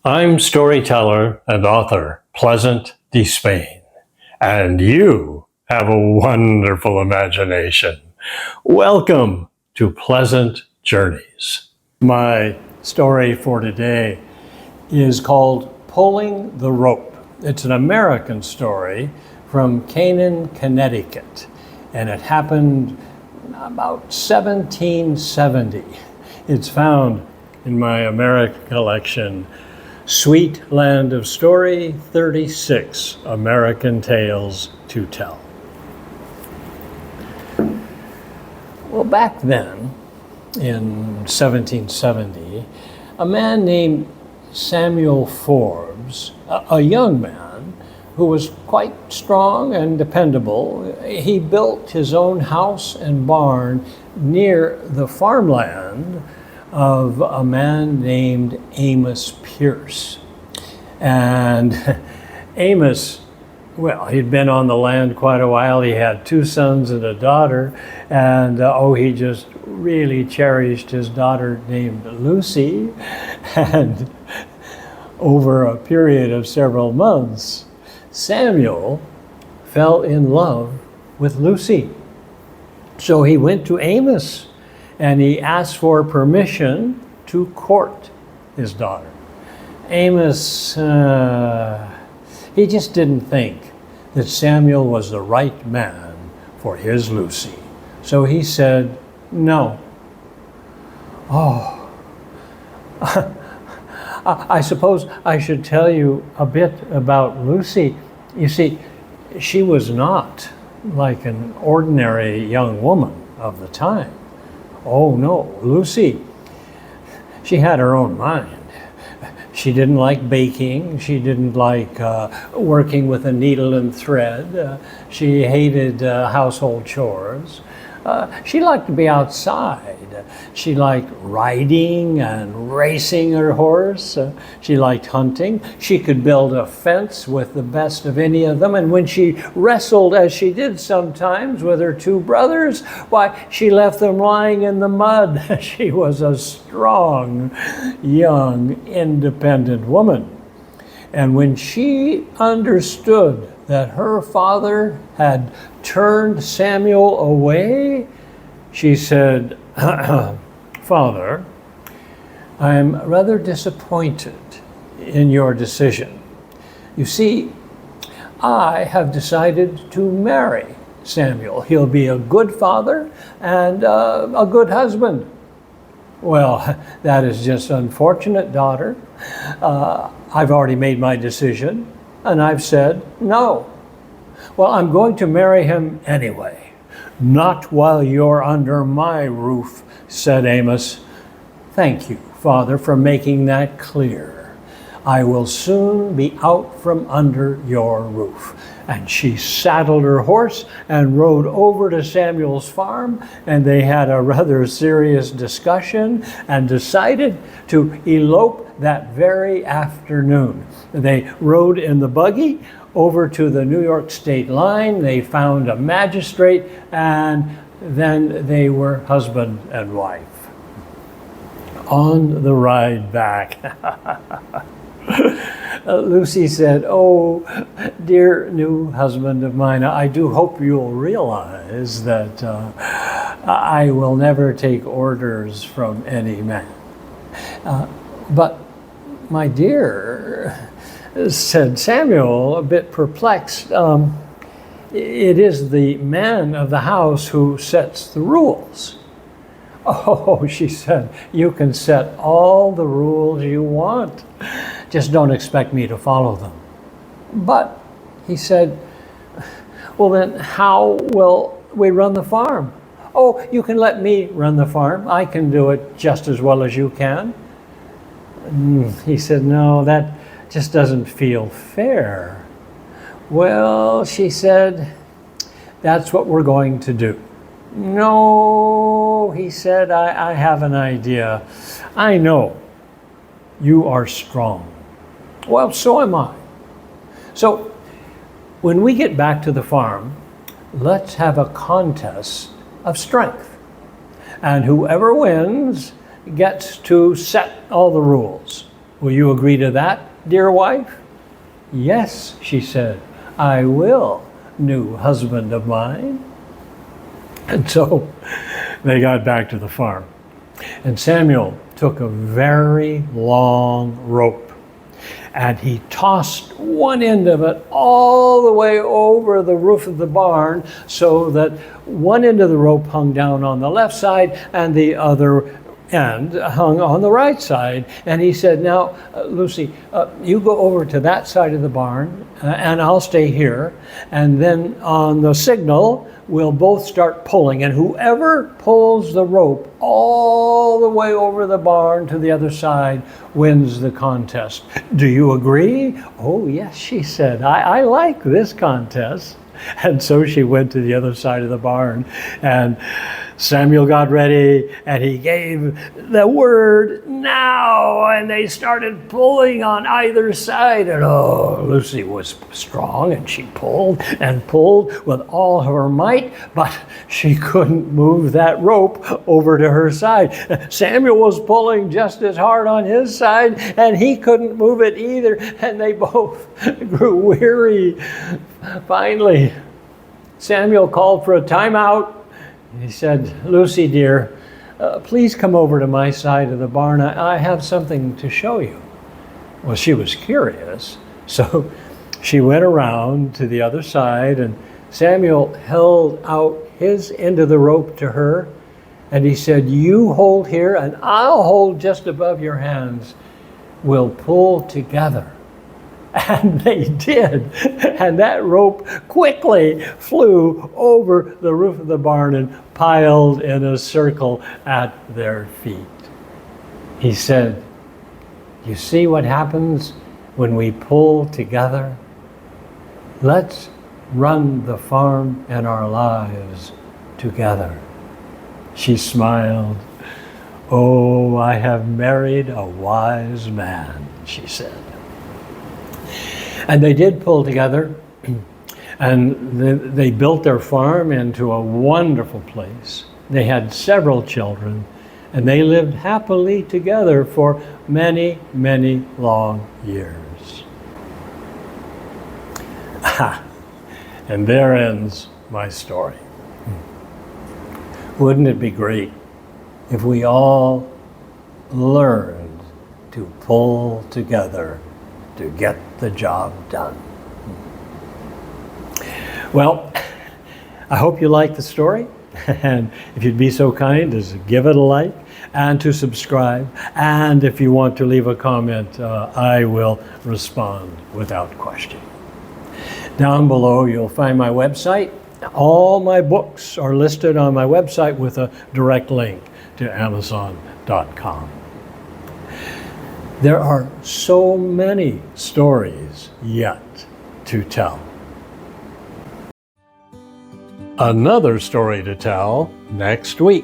I'm storyteller and author Pleasant Despain, and you have a wonderful imagination. Welcome to Pleasant Journeys. My story for today is called Pulling the Rope. It's an American story from Canaan, Connecticut, and it happened about 1770. It's found in my American collection, Sweet Land of Story 36, American Tales to Tell. Well, back then, in 1770, a man named Samuel Forbes, a young man who was quite strong and dependable, he built his own house and barn near the farmland of a man named Amos Pierce. And Amos, well, he'd been on the land quite a while. He had 2 sons and a daughter, and he just really cherished his daughter named Lucy. And over a period of several months, Samuel fell in love with Lucy. So he went to Amos and he asked for permission to court his daughter. Amos, he just didn't think that Samuel was the right man for his Lucy. So he said, no. I suppose I should tell you a bit about Lucy. You see, she was not like an ordinary young woman of the time. Oh no, Lucy, she had her own mind. She didn't like baking. She didn't like working with a needle and thread. She hated household chores. She liked to be outside. She liked riding and racing her horse. She liked hunting. She could build a fence with the best of any of them. And when she wrestled, as she did sometimes, with her 2 brothers, why, she left them lying in the mud. She was a strong, young, independent woman. And when she understood that her father had turned Samuel away, she said, Father, I'm rather disappointed in your decision. You see, I have decided to marry Samuel. He'll be a good father and a good husband. Well, that is just unfortunate, daughter. I've already made my decision, and I've said no. Well, I'm going to marry him anyway. Not while you're under my roof, said Amos. Thank you, Father, for making that clear. I will soon be out from under your roof. And she saddled her horse and rode over to Samuel's farm, and they had a rather serious discussion and decided to elope that very afternoon. They rode in the buggy over to the New York state line. They found a magistrate, and then they were husband and wife. On the ride back, Lucy said, oh, dear new husband of mine, I do hope you'll realize that I will never take orders from any man. But my dear, said Samuel, a bit perplexed, it is the man of the house who sets the rules. Oh, she said, you can set all the rules you want. Just don't expect me to follow them. But, he said, well then how will we run the farm? Oh, you can let me run the farm. I can do it just as well as you can. He said, no, that just doesn't feel fair. Well, she said, that's what we're going to do. No, he said, I have an idea. I know you are strong. Well, so am I. So when we get back to the farm, let's have a contest of strength. And whoever wins gets to set all the rules. Will you agree to that, dear wife? Yes, she said, I will, new husband of mine. And so they got back to the farm. And Samuel took a very long rope and he tossed one end of it all the way over the roof of the barn so that one end of the rope hung down on the left side and the other end hung on the right side. And he said, now, Lucy, you go over to that side of the barn and I'll stay here. And then on the signal, we'll both start pulling. And whoever pulls the rope all the way over the barn to the other side wins the contest. Do you agree? Oh, yes, she said. I like this contest. And so she went to the other side of the barn, and Samuel got ready and he gave the word now, and they started pulling on either side. And oh, Lucy was strong and she pulled and pulled with all her might, but she couldn't move that rope over to her side. Samuel was pulling just as hard on his side and he couldn't move it either, and they both grew weary. Finally, Samuel called for a timeout. He said, Lucy, dear, please come over to my side of the barn. I have something to show you. Well, she was curious, so she went around to the other side, and Samuel held out his end of the rope to her, and he said, you hold here, and I'll hold just above your hands. We'll pull together. And they did. And that rope quickly flew over the roof of the barn and piled in a circle at their feet. He said, you see what happens when we pull together? Let's run the farm and our lives together. She smiled. Oh, I have married a wise man, she said. And they did pull together, and they built their farm into a wonderful place. They had several children, and they lived happily together for many, many long years. And there ends my story. Wouldn't it be great if we all learned to pull together to get the job done? Well, I hope you liked the story, and if you'd be so kind as to give it a like and to subscribe, and if you want to leave a comment, I will respond without question. Down below you'll find my website. All my books are listed on my website with a direct link to Amazon.com. There are so many stories yet to tell. Another story to tell next week.